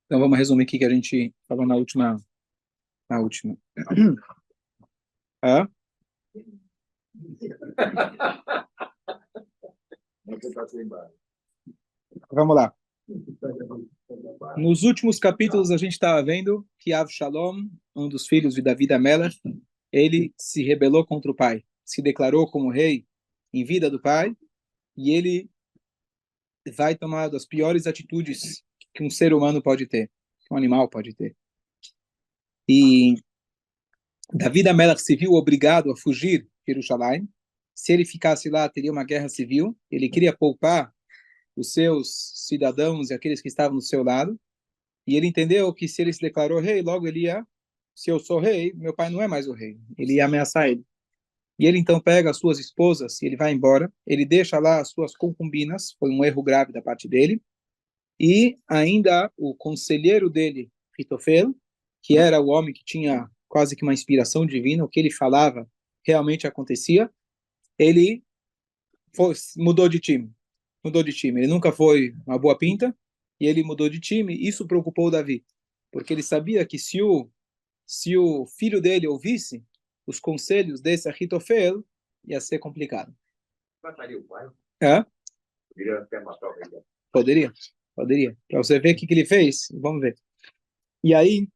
Então vamos resumir aqui que a gente falou na última. Na última. Ah? Vamos lá. Nos últimos capítulos a gente estava vendo que Avshalom, um dos filhos de Davi Amelech, ele se rebelou contra o pai, se declarou como rei em vida do pai, e ele vai tomar das piores atitudes que um ser humano pode ter, que um animal pode ter. E Davi Amelech se viu obrigado a fugir de Jerusalém. Se ele ficasse lá, teria uma guerra civil. Ele queria poupar os seus cidadãos e aqueles que estavam do seu lado. E ele entendeu que se ele se declarou rei, logo ele ia, se eu sou rei, meu pai não é mais o rei. Ele ia ameaçar ele. E ele então pega as suas esposas e ele vai embora. Ele deixa lá as suas concubinas, foi um erro grave da parte dele. E ainda o conselheiro dele, Hitofel, que era o homem que tinha quase que uma inspiração divina, o que ele falava realmente acontecia, ele mudou de time. Mudou de time. Ele nunca foi uma boa pinta e ele mudou de time. Isso preocupou o Davi, porque ele sabia que se o filho dele ouvisse os conselhos desse Ahitofel, ia ser complicado. Mataria o pai? É? Poderia até matar o rei. Poderia, poderia. Para você ver o que ele fez, vamos ver. E aí,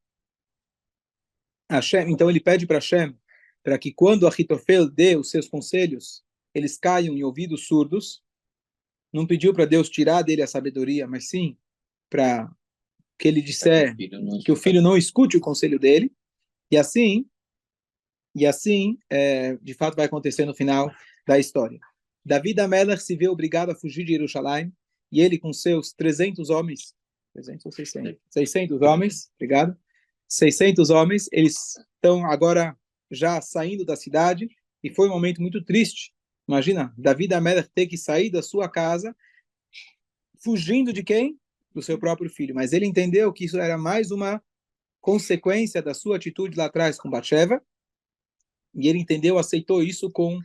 Hashem, então ele pede para Hashem para que quando Ahitofel dê os seus conselhos, eles caiam em ouvidos surdos. Não pediu para Deus tirar dele a sabedoria, mas sim para que ele disser que o filho não escute o conselho dele. E assim, de fato vai acontecer no final da história. Davi Amelech se vê obrigado a fugir de Jerusalém e ele com seus 300 homens, 300 ou 600? 600 homens, obrigado. 600 homens, eles estão agora já saindo da cidade e foi um momento muito triste. Imagina, Davi Amelech ter que sair da sua casa fugindo de quem? Do seu próprio filho. Mas ele entendeu que isso era mais uma consequência da sua atitude lá atrás com Bathsheba, e ele entendeu, aceitou isso com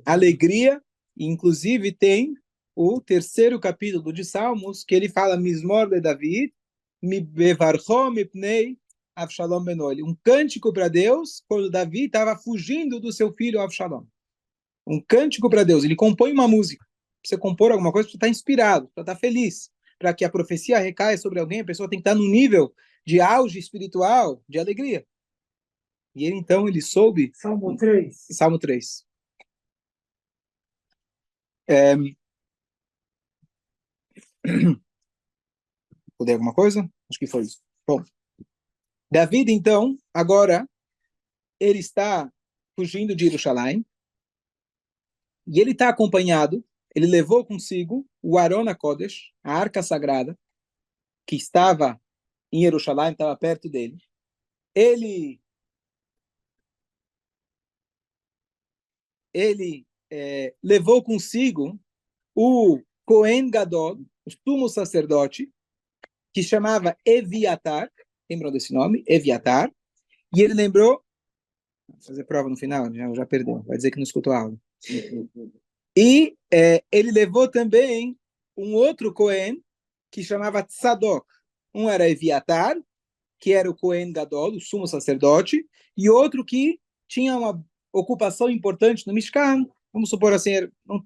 alegria, e inclusive tem o terceiro capítulo de Salmos, que ele fala, Mismor de David, mi bevarcho mipnei Avshalom benoi, um cântico para Deus, quando Davi estava fugindo do seu filho Avshalom. Um cântico para Deus, ele compõe uma música. Você compor alguma coisa, você está inspirado, você está feliz. Para que a profecia recaia sobre alguém, a pessoa tem que estar num nível de auge espiritual, de alegria. E ele, então, ele soube... Salmo 3. Salmo 3. Pudei alguma coisa? Acho que foi isso. Bom, David, então, agora, ele está fugindo de Jerusalém, e ele está acompanhado, ele levou consigo o Arona Kodesh, a arca sagrada, que estava em Jerusalém, estava perto dele. Ele levou consigo o Cohen Gadol, o sumo sacerdote, que chamava Eviatar, lembram desse nome? Eviatar, e ele lembrou, vou fazer prova no final, já perdeu, vai dizer que não escutou a aula. E ele levou também um outro Cohen, que chamava Tzadok. Um era Eviatar, que era o Cohen Gadol, o sumo sacerdote, e outro que tinha uma ocupação importante no Mishkan, vamos supor assim,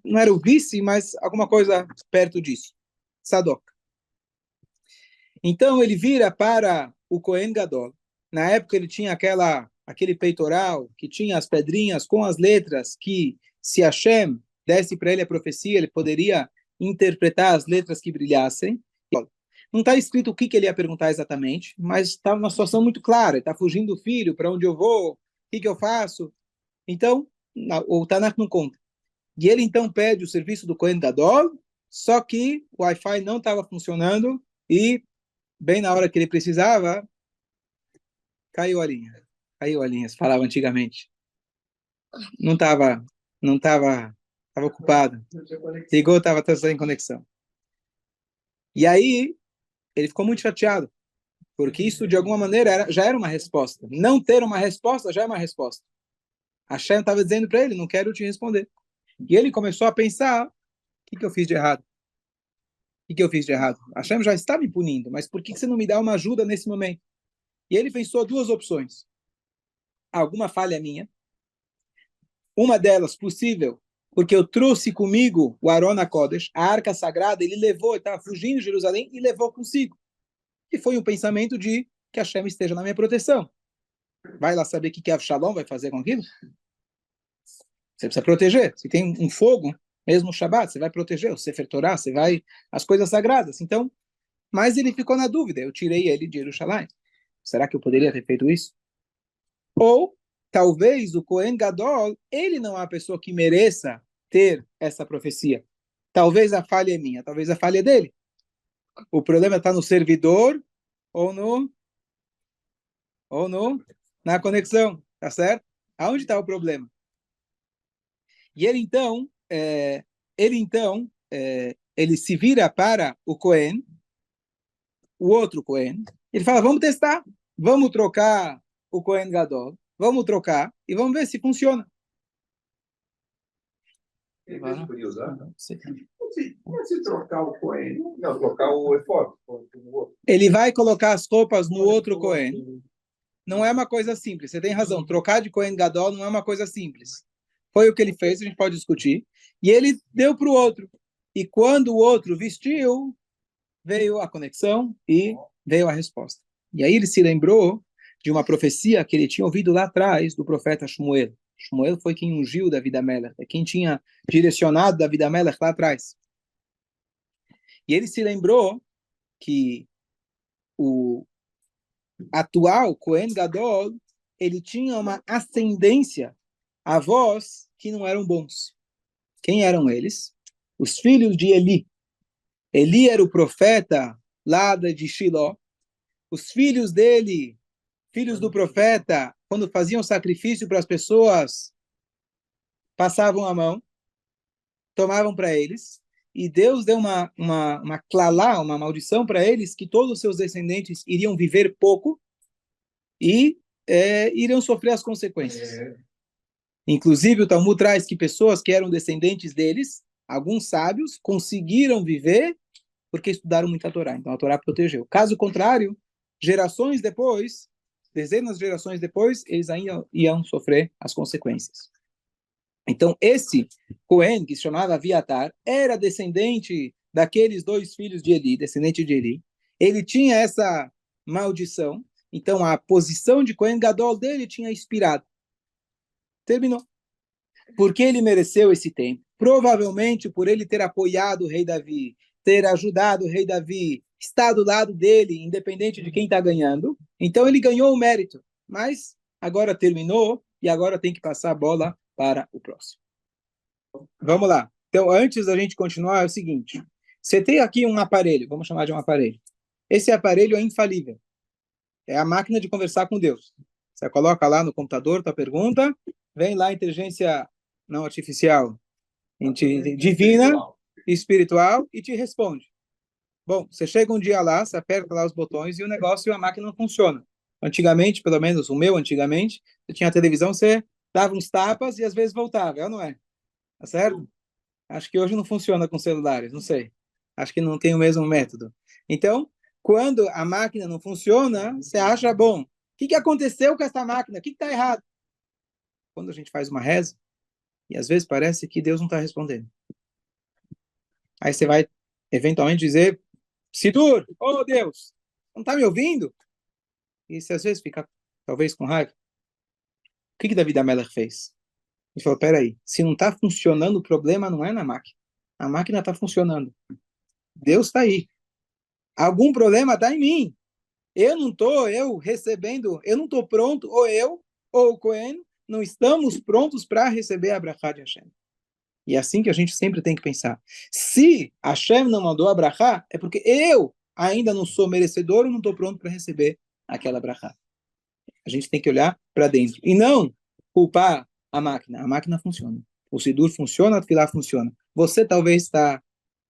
não era o vice, mas alguma coisa perto disso, Sadok. Então ele vira para o Cohen Gadol. Na época ele tinha aquele peitoral que tinha as pedrinhas com as letras que, se Hashem desse para ele a profecia, ele poderia interpretar as letras que brilhassem. Não está escrito o que ele ia perguntar exatamente, mas está uma situação muito clara. Ele está fugindo do filho, para onde eu vou, o que eu faço. Então, o Tanakh não conta. E ele então pede o serviço do Cohen Gadol, só que o Wi-Fi não estava funcionando e, bem na hora que ele precisava, caiu a linha. Caiu a linha, se falava antigamente. Estava ocupado. Ligou, estava sem conexão. E aí, ele ficou muito chateado, porque isso, de alguma maneira, já era uma resposta. Não ter uma resposta já é uma resposta. A Hashem estava dizendo para ele, não quero te responder. E ele começou a pensar, o que eu fiz de errado? que eu fiz de errado? Hashem já está me punindo, mas por que você não me dá uma ajuda nesse momento? E ele pensou duas opções. Alguma falha minha. Uma delas, possível, porque eu trouxe comigo o Arona Kodesh, a arca sagrada, ele levou, ele estava fugindo de Jerusalém e levou consigo. E foi um pensamento de que Hashem esteja na minha proteção. Vai lá saber o que Avshalom vai fazer com aquilo? Você precisa proteger. Se tem um fogo, mesmo o Shabbat, você vai proteger. O Sefer Torah, você vai... As coisas sagradas. Então, mas ele ficou na dúvida. Eu tirei ele de Jerusalém. Será que eu poderia ter feito isso? Ou, talvez, o Kohen Gadol, ele não é a pessoa que mereça ter essa profecia. Talvez a falha é minha, talvez a falha é dele. O problema está no servidor ou na conexão, tá certo? Aonde está o problema? E ele se vira para o Cohen, o outro Cohen, ele fala, vamos testar, vamos trocar o Cohen Gadol, vamos trocar e vamos ver se funciona. Ele mesmo podia usar? Sim. Se trocar o Cohen. Não, trocar o efório. Ele vai colocar as roupas no outro Cohen. Não é uma coisa simples. Você tem razão. Trocar de Cohen Gadol não é uma coisa simples. Foi o que ele fez, a gente pode discutir. E ele deu para o outro. E quando o outro vestiu, veio a conexão e veio a resposta. E aí ele se lembrou de uma profecia que ele tinha ouvido lá atrás do profeta Shmuel. Shmuel foi quem ungiu David Amelech, é quem tinha direcionado David Amelech lá atrás. E ele se lembrou que o atual Cohen Gadol, ele tinha uma ascendência, avós que não eram bons. Quem eram eles? Os filhos de Eli. Eli era o profeta lá de Shiló. Os filhos dele, filhos do profeta, quando faziam sacrifício para as pessoas, passavam a mão, tomavam para eles, e Deus deu uma clalá, uma maldição para eles, que todos os seus descendentes iriam viver pouco e iriam sofrer as consequências. Inclusive, o Talmud traz que pessoas que eram descendentes deles, alguns sábios, conseguiram viver porque estudaram muito a Torá. Então, a Torá protegeu. Caso contrário, gerações depois, dezenas de gerações depois, eles ainda iam sofrer as consequências. Então, esse Cohen, que se chamava Aviatar, era descendente daqueles dois filhos de Eli, descendente de Eli. Ele tinha essa maldição. Então, a posição de Cohen Gadol dele tinha expirado. Terminou. Por que ele mereceu esse tempo? Provavelmente por ele ter apoiado o rei Davi, ter ajudado o rei Davi, estar do lado dele, independente de quem está ganhando. Então ele ganhou o mérito. Mas agora terminou e agora tem que passar a bola para o próximo. Vamos lá. Então, antes da gente continuar, é o seguinte. Você tem aqui um aparelho, vamos chamar de um aparelho. Esse aparelho é infalível. É a máquina de conversar com Deus. Você coloca lá no computador tua pergunta, vem lá a inteligência não artificial, divina, espiritual, e te responde. Bom, você chega um dia lá, você aperta lá os botões e o negócio e a máquina não funciona. Antigamente, pelo menos o meu antigamente, você tinha a televisão, você dava uns tapas e às vezes voltava, é ou não é? Tá certo? Acho que hoje não funciona com celulares, não sei. Acho que não tem o mesmo método. Então, quando a máquina não funciona, você acha, bom, o que aconteceu com essa máquina? O que está errado? Quando a gente faz uma reza, e às vezes parece que Deus não está respondendo. Aí você vai, eventualmente, dizer, Sidur, oh Deus, não está me ouvindo? E você às vezes fica, talvez, com raiva. O que David Amelech fez? Ele falou, peraí, se não está funcionando, o problema não é na máquina. A máquina está funcionando. Deus está aí. Algum problema está em mim. Eu não estou, eu não estou pronto, ou o Cohen, não estamos prontos para receber a brachá de Hashem. E é assim que a gente sempre tem que pensar. Se Hashem não mandou a brachá, é porque eu ainda não sou merecedor ou não estou pronto para receber aquela brachá. A gente tem que olhar para dentro. E não culpar a máquina. A máquina funciona. O Sidur funciona, a Tefilá funciona. Você talvez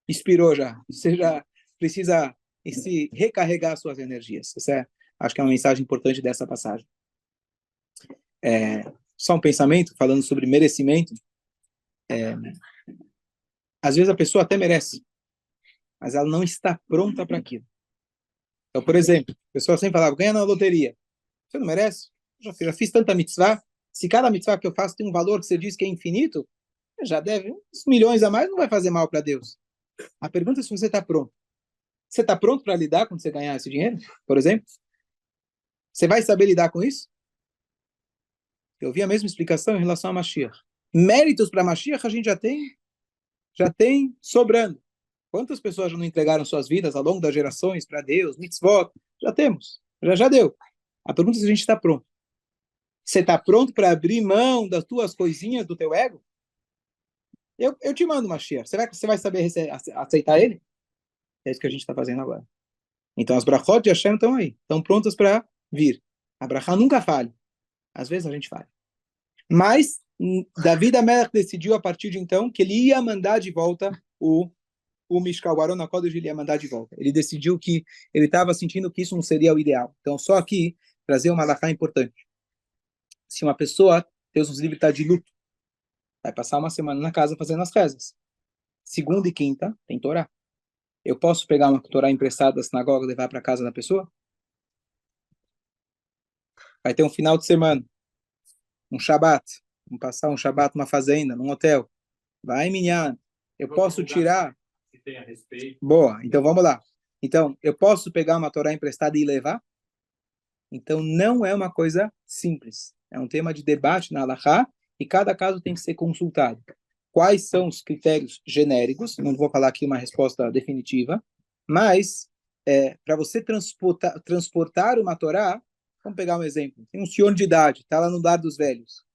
expirou já. Você já precisa se recarregar suas energias. Acho que é uma mensagem importante dessa passagem. Só um pensamento, falando sobre merecimento. Às vezes a pessoa até merece. mas ela não está pronta para aquilo. Então, por exemplo, a pessoa sempre falava, ganha na loteria. Você não merece? Já fiz tanta mitzvah. Se cada mitzvah que eu faço tem um valor que você diz que é infinito, já deve uns milhões a mais, não vai fazer mal para Deus. A pergunta é se você está pronto. Você está pronto para lidar quando você ganhar esse dinheiro, por exemplo? Você vai saber lidar com isso? Eu vi a mesma explicação em relação a Mashiach. Méritos para Mashiach a gente já tem sobrando. Quantas pessoas já não entregaram suas vidas ao longo das gerações para Deus, mitzvot? Já temos, já deu. A pergunta é se a gente está pronto. Você está pronto para abrir mão das tuas coisinhas, do teu ego? Eu te mando Mashiach. Você vai saber aceitar ele? É isso que a gente está fazendo agora. Então as brachot de Hashem estão aí, estão prontas para vir. A brachá nunca falha. Às vezes a gente falha. Mas David Amelech decidiu a partir de então que ele ia mandar de volta o Mishkal, o Arona Kodesh, ele ia mandar de volta. Ele decidiu que ele estava sentindo que isso não seria o ideal. Então só aqui trazer uma halakha importante. Se uma pessoa, Deus nos livre, está de luto, vai passar uma semana na casa fazendo as rezas. Segunda e quinta tem Torá. Eu posso pegar uma Torá emprestada da sinagoga e levar para casa da pessoa? Vai ter um final de semana, um Shabat, vamos passar um Shabat numa fazenda, num hotel. Vai, minha. Eu posso tirar. Boa, então vamos lá. Então, eu posso pegar uma Torá emprestada e levar? Então, não é uma coisa simples. É um tema de debate na Halakha e cada caso tem que ser consultado. Quais são os critérios genéricos? Não vou falar aqui uma resposta definitiva, mas para você transportar uma Torá, vamos pegar um exemplo. Tem um senhor de idade, está lá no lar dos velhos.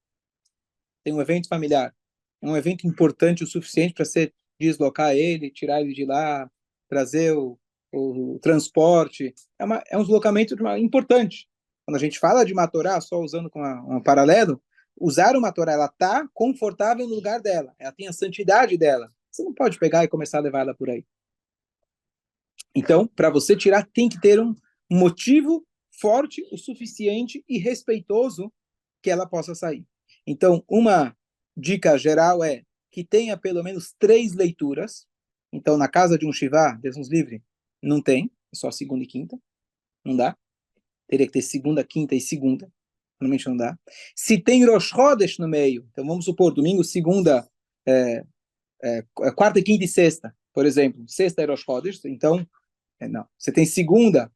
Tem um evento familiar. É um evento importante o suficiente para você deslocar ele, tirar ele de lá, trazer o transporte. É um deslocamento importante. Quando a gente fala de uma Torá, só usando com um paralelo, usar uma Torá, ela está confortável no lugar dela. Ela tem a santidade dela. Você não pode pegar e começar a levar ela por aí. Então, para você tirar, tem que ter um motivo forte o suficiente e respeitoso que ela possa sair. Então, uma dica geral é que tenha pelo menos 3 leituras. Então, na casa de um Shivá, Deus nos livre, não tem, é só segunda e quinta, não dá. Teria que ter segunda, quinta e segunda, normalmente não dá. Se tem Rosh Chodesh no meio, então vamos supor, domingo, segunda, quarta, quinta e sexta, por exemplo, sexta é Rosh Chodesh, então, não. Você tem segunda,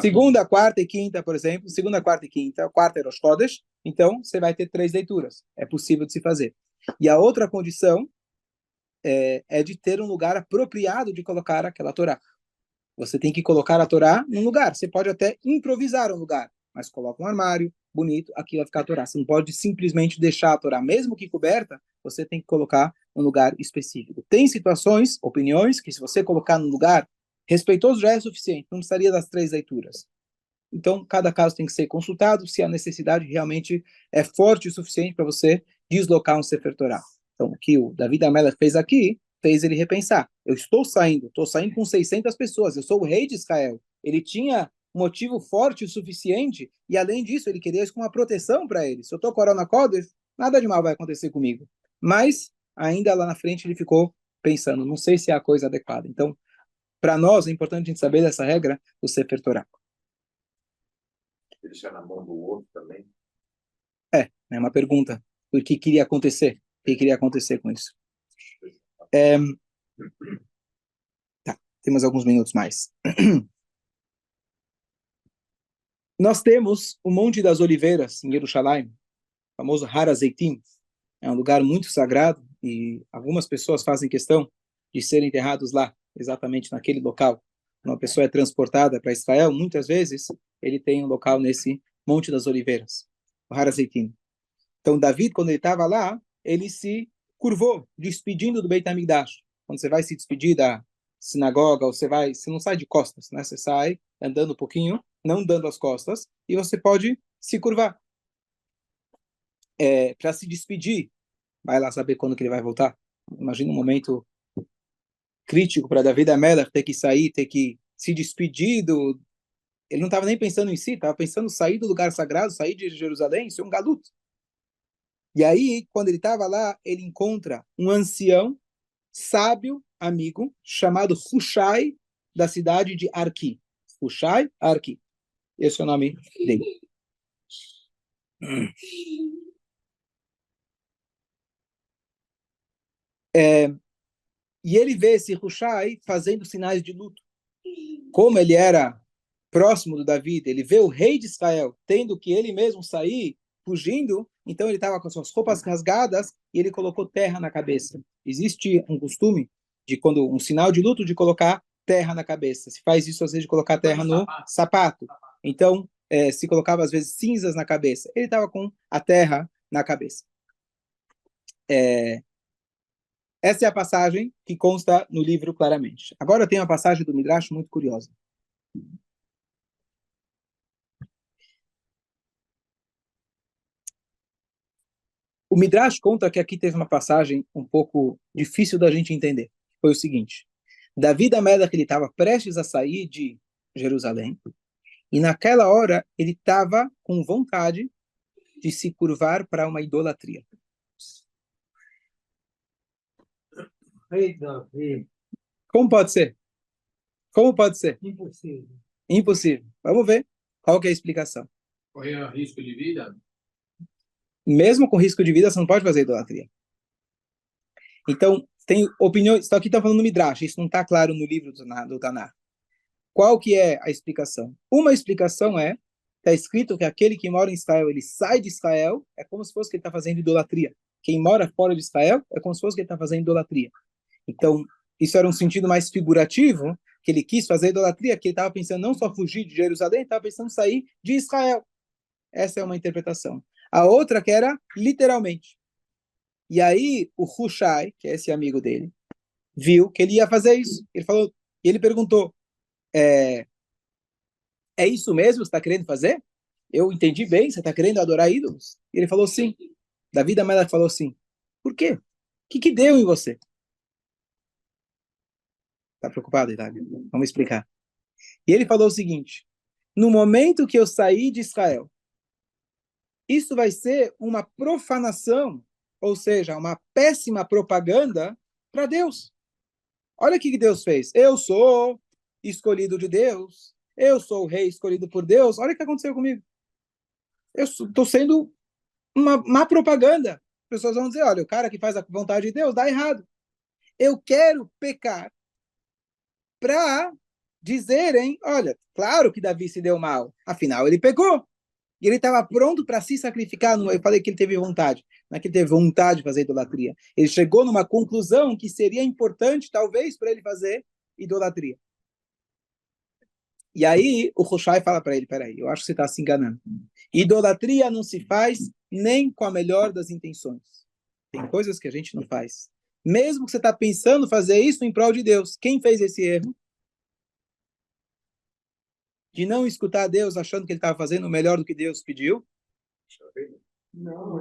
segunda, quarta e quinta, por exemplo, segunda, quarta e quinta, quarta é Rosh Chodesh, então você vai ter 3 leituras. É possível de se fazer. E a outra condição é de ter um lugar apropriado de colocar aquela Torá. Você tem que colocar a Torá num lugar. Você pode até improvisar um lugar, mas coloca um armário bonito, aqui vai ficar a Torá. Você não pode simplesmente deixar a Torá, mesmo que coberta, você tem que colocar um lugar específico. Tem situações, opiniões, que se você colocar num lugar respeitoso já é suficiente, não precisaria das 3 leituras. Então, cada caso tem que ser consultado se a necessidade realmente é forte o suficiente para você deslocar um Sefer Torah. Então, o que o David Amelech fez aqui, fez ele repensar. Eu estou saindo com 600 pessoas, eu sou o rei de Israel. Ele tinha motivo forte o suficiente e, além disso, ele queria isso com uma proteção para ele. Se eu estou com a Arona Kodesh, nada de mal vai acontecer comigo. Mas, ainda lá na frente, ele ficou pensando, não sei se é a coisa adequada. Então, para nós, é importante a gente saber dessa regra do Sefer Torah. Deixar na mão do outro também. É uma pergunta. O que queria acontecer? O que queria acontecer com isso? Tá, temos alguns minutos mais. Nós temos o Monte das Oliveiras, em Jerusalém, o famoso Har HaZeitim. É um lugar muito sagrado e algumas pessoas fazem questão de serem enterrados lá, exatamente naquele local. Quando uma pessoa é transportada para Israel, muitas vezes ele tem um local nesse Monte das Oliveiras, o Har HaZeitim. Então, David, quando ele estava lá, ele se curvou, despedindo do Beit HaMikdash. Quando você vai se despedir da sinagoga, você não sai de costas, né? Você sai andando um pouquinho, não dando as costas, e você pode se curvar. Para se despedir, vai lá saber quando que ele vai voltar. Imagina um momento crítico para David Amelech ter que sair, ter que se despedir do... Ele não estava nem pensando em si, estava pensando em sair do lugar sagrado, sair de Jerusalém, ser um galuto. E aí, quando ele estava lá, ele encontra um ancião sábio amigo chamado Hushai, da cidade de Arki. Hushai, Arki. Esse é o nome dele. E ele vê esse Hushai fazendo sinais de luto. Como ele era próximo do David, ele vê o rei de Israel tendo que ele mesmo sair, fugindo, então ele estava com suas roupas rasgadas e ele colocou terra na cabeça. Existe um costume de quando um sinal de luto de colocar terra na cabeça. Se faz isso às vezes de colocar terra no sapato. Então se colocava às vezes cinzas na cabeça. Ele estava com a terra na cabeça. Essa é a passagem que consta no livro claramente. Agora tem uma passagem do Midrash muito curiosa. O Midrash conta que aqui teve uma passagem um pouco difícil da gente entender. Foi o seguinte: Davi Amelech, ele estava prestes a sair de Jerusalém, e naquela hora ele estava com vontade de se curvar para uma idolatria. Como pode ser? Como pode ser? Impossível. Impossível. Vamos ver qual que é a explicação. Correr risco de vida? Mesmo com risco de vida, você não pode fazer idolatria. Então, tem opiniões. Isso aqui está falando no Midrash, isso não está claro no livro do Taná. Qual que é a explicação? Uma explicação está escrito que aquele que mora em Israel, ele sai de Israel, é como se fosse que ele está fazendo idolatria. Quem mora fora de Israel, é como se fosse que ele está fazendo idolatria. Então, isso era um sentido mais figurativo, que ele quis fazer idolatria, que ele estava pensando não só fugir de Jerusalém, estava pensando sair de Israel. Essa é uma interpretação. A outra que era literalmente. E aí o Hushai, que é esse amigo dele, viu que ele ia fazer isso. Ele falou, e ele perguntou, é isso mesmo que você está querendo fazer? Eu entendi bem, você está querendo adorar ídolos? E ele falou sim. Davi Amelech falou sim. Por quê? O que deu em você? Está preocupado, Davi? Vamos explicar. E ele falou o seguinte: no momento que eu saí de Israel, isso vai ser uma profanação, ou seja, uma péssima propaganda para Deus. Olha o que Deus fez. Eu sou escolhido de Deus. Eu sou o rei escolhido por Deus. Olha o que aconteceu comigo. Eu estou sendo uma má propaganda. As pessoas vão dizer, olha, o cara que faz a vontade de Deus dá errado. Eu quero pecar para dizerem, olha, claro que Davi se deu mal. Afinal, ele pecou. E ele estava pronto para se sacrificar. Eu falei que ele teve vontade. Não é que ele teve vontade de fazer idolatria. Ele chegou numa conclusão que seria importante, talvez, para ele fazer idolatria. E aí o Hushai fala para ele, peraí, eu acho que você está se enganando. Idolatria não se faz nem com a melhor das intenções. Tem coisas que a gente não faz. Mesmo que você está pensando fazer isso em prol de Deus. Quem fez esse erro? De não escutar Deus achando que ele estava fazendo o melhor do que Deus pediu? Não,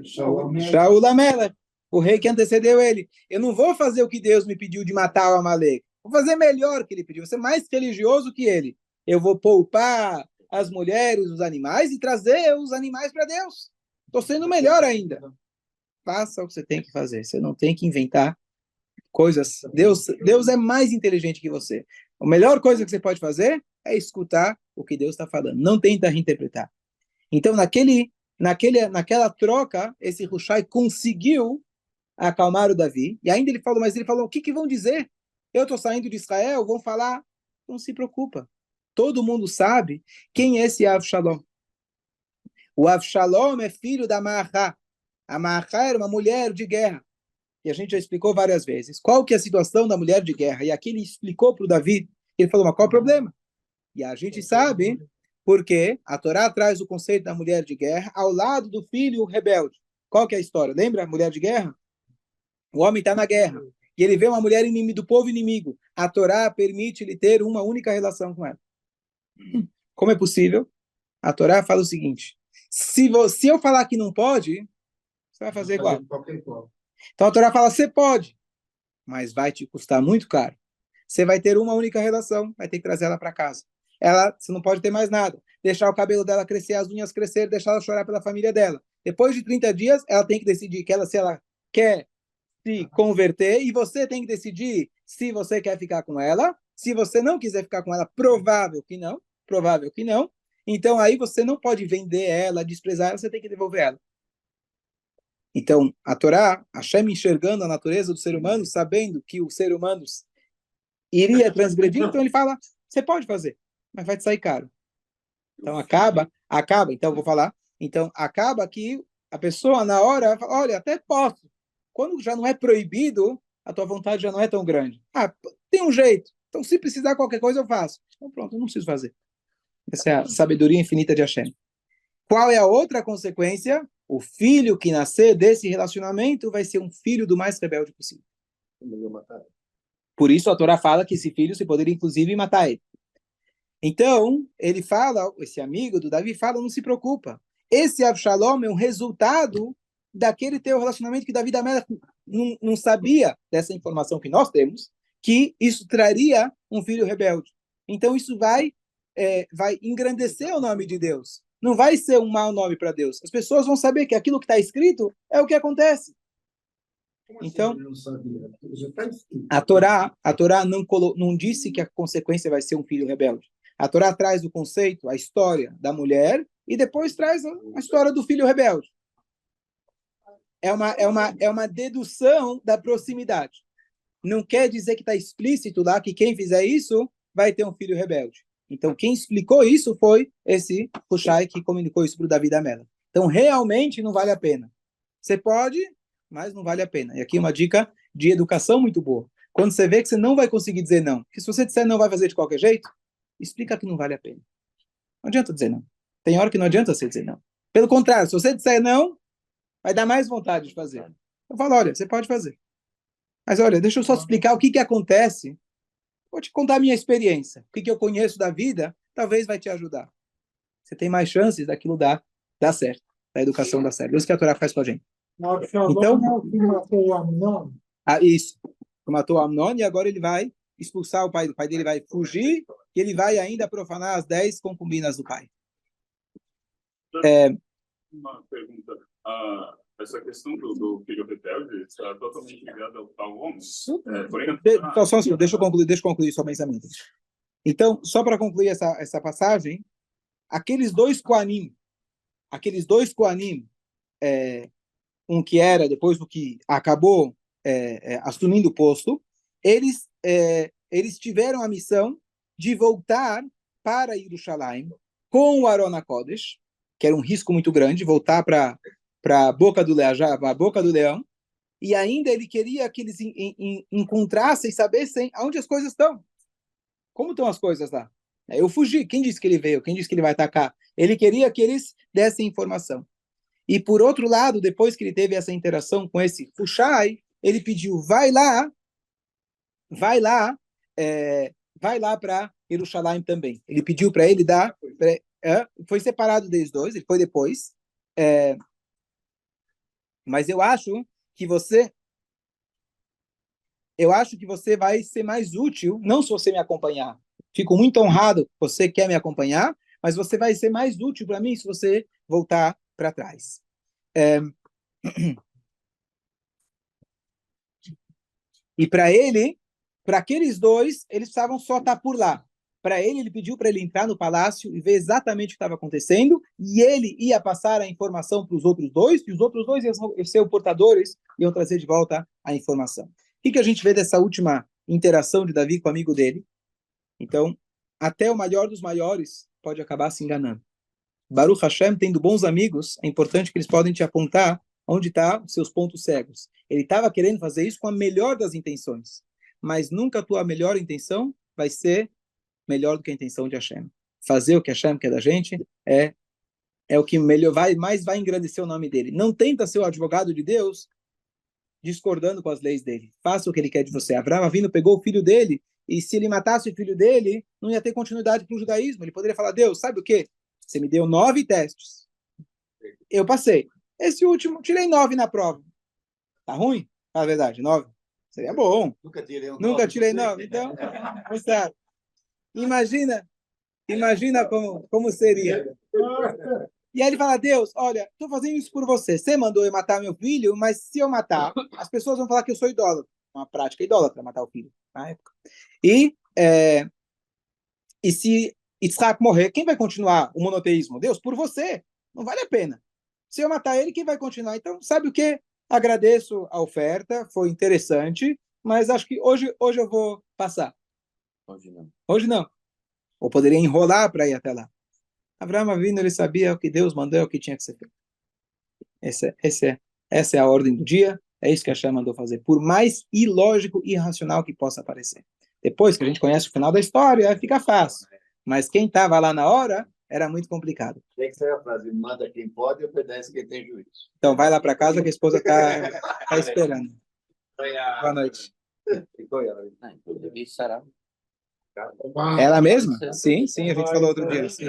Shaul Amelech, o rei que antecedeu ele. Eu não vou fazer o que Deus me pediu de matar o Amalek. Vou fazer melhor que ele pediu. Vou ser mais religioso que ele. Eu vou poupar as mulheres, os animais e trazer os animais para Deus. Estou sendo melhor ainda. Faça o que você tem que fazer. Você não tem que inventar coisas. Deus é mais inteligente que você. A melhor coisa que você pode fazer é escutar o que Deus está falando. Não tenta reinterpretar. Então, naquela troca, esse Hushai conseguiu acalmar o Davi. E ainda ele falou, mas ele falou, o que vão dizer? Eu estou saindo de Israel, vão falar. Não se preocupa. Todo mundo sabe quem é esse Avshalom. O Avshalom é filho da Maachá. A Maachá era uma mulher de guerra. E a gente já explicou várias vezes. Qual que é a situação da mulher de guerra? E aqui ele explicou para o Davi. Ele falou, mas qual é o problema? E a gente sabe porque a Torá traz o conceito da mulher de guerra ao lado do filho rebelde. Qual que é a história? Lembra a mulher de guerra? O homem está na guerra. E ele vê uma mulher inimigo, do povo inimigo. A Torá permite ele ter uma única relação com ela. Como é possível? A Torá fala o seguinte: se eu falar que não pode, você vai fazer igual. Então a Torá fala: você pode, mas vai te custar muito caro. Você vai ter uma única relação, vai ter que trazer ela para casa. Você não pode ter mais nada. Deixar o cabelo dela crescer, as unhas crescer, deixar ela chorar pela família dela. Depois de 30 dias, ela tem que decidir se ela quer se converter e você tem que decidir se você quer ficar com ela. Se você não quiser ficar com ela, provável que não. Provável que não. Então, aí você não pode vender ela, desprezar ela, você tem que devolver ela. Então, a Torá, Hashem enxergando a natureza do ser humano, sabendo que o ser humano iria transgredir, então ele fala, você pode fazer, mas vai te sair caro. Então, acaba, então eu vou falar, então acaba que a pessoa na hora fala, olha, até posso. Quando já não é proibido, a tua vontade já não é tão grande. Ah, tem um jeito. Então, se precisar qualquer coisa, eu faço. Então, pronto, eu não preciso fazer. Essa é a sabedoria infinita de Hashem. Qual é a outra consequência? O filho que nascer desse relacionamento vai ser um filho do mais rebelde possível. Por isso a Torá fala que esse filho se poderia inclusive matar ele. Então, ele fala, esse amigo do Davi fala, não se preocupa. Esse Avshalom é um resultado daquele teu relacionamento que Davi da Melech não sabia dessa informação que nós temos, que isso traria um filho rebelde. Então, isso vai engrandecer o nome de Deus. Não vai ser um mau nome para Deus. As pessoas vão saber que aquilo que está escrito é o que acontece. Então, a Torá não disse que a consequência vai ser um filho rebelde. A Torá traz o conceito, a história da mulher, e depois traz a história do filho rebelde. É uma dedução da proximidade. Não quer dizer que está explícito lá que quem fizer isso vai ter um filho rebelde. Então, quem explicou isso foi esse Hushai que comunicou isso para o Davi da Mela. Então, realmente não vale a pena. Você pode, mas não vale a pena. E aqui uma dica de educação muito boa. Quando você vê que você não vai conseguir dizer não, que se você disser não vai fazer de qualquer jeito, explica que não vale a pena. Não adianta dizer não. Tem hora que não adianta você dizer não. Pelo contrário, se você disser não, vai dar mais vontade de fazer. Eu falo, olha, você pode fazer. Mas olha, deixa eu só explicar o que acontece. Vou te contar a minha experiência. O que eu conheço da vida, talvez vai te ajudar. Você tem mais chances daquilo dar certo. Da educação dar certo. Isso que a Torá faz com a gente. Então, isso. Matou Amnon e agora ele vai expulsar o pai. O pai dele vai fugir e ele vai ainda profanar as 10 concubinas do pai. Uma pergunta. Essa questão do filho rebelde está totalmente ligada ao homem. Só um segundo, deixa eu concluir só o pensamento. Então, só para concluir essa passagem, aqueles dois Koanim, um que era depois do que acabou assumindo o posto, eles tiveram a missão de voltar para Jerusalém com o Aron HaKodesh, que era um risco muito grande, voltar para a boca do leão, e ainda ele queria que eles encontrassem e sabessem aonde as coisas estão. Como estão as coisas lá? Eu fugi. Quem disse que ele veio? Quem disse que ele vai atacar? Ele queria que eles dessem informação. E por outro lado, depois que ele teve essa interação com esse Hushai, ele pediu, vai lá para Jerusalém também. Ele pediu para ele dar, foi separado deles dois, ele foi depois. Mas eu acho que você vai ser mais útil, não se você me acompanhar. Fico muito honrado que você quer me acompanhar, mas você vai ser mais útil para mim se você voltar para trás. E para aqueles dois, eles precisavam só estar por lá. Para ele pediu para ele entrar no palácio e ver exatamente o que estava acontecendo, e ele ia passar a informação para os outros dois, e os outros dois iam ser os portadores, iam trazer de volta a informação. O que a gente vê dessa última interação de Davi com o amigo dele? Então, até o maior dos maiores pode acabar se enganando. Baruch Hashem, tendo bons amigos, é importante que eles podem te apontar onde estão os seus pontos cegos. Ele estava querendo fazer isso com a melhor das intenções, mas nunca a tua melhor intenção vai ser melhor do que a intenção de Hashem. Fazer o que Hashem quer da gente é o que melhor mais vai engrandecer o nome dele. Não tenta ser o advogado de Deus discordando com as leis dele. Faça o que ele quer de você. Abraão Avinu pegou o filho dele, e se ele matasse o filho dele, não ia ter continuidade para o judaísmo. Ele poderia falar, Deus, sabe o quê? Você me deu 9 testes. Eu passei. Esse último, tirei 9 na prova. Tá ruim? Fala a verdade, 9. Seria bom. Nunca tirei 9. Então, imagina como seria. E aí ele fala, Deus, olha, estou fazendo isso por você. Você mandou eu matar meu filho, mas se eu matar, as pessoas vão falar que eu sou idólatra. Uma prática idólatra, matar o filho, na época. E se Yitzhak morrer, quem vai continuar o monoteísmo? Deus, por você. Não vale a pena. Se eu matar ele, quem vai continuar? Então, sabe o quê? Agradeço a oferta, foi interessante, mas acho que hoje eu vou passar. Hoje não. Hoje não. Ou poderia enrolar para ir até lá. Abraão Avinu, ele sabia o que Deus mandou, o que tinha que ser feito. Essa é a ordem do dia, é isso que a Hashem mandou fazer, por mais ilógico e irracional que possa parecer. Depois que a gente conhece o final da história, fica fácil. Mas quem estava lá na hora, era muito complicado. Tem que ser a frase, manda quem pode e obedece quem tem juízo. Então vai lá para casa que a esposa está esperando. Boa noite. Ela mesma? Sim, a gente falou outro dia. Sim.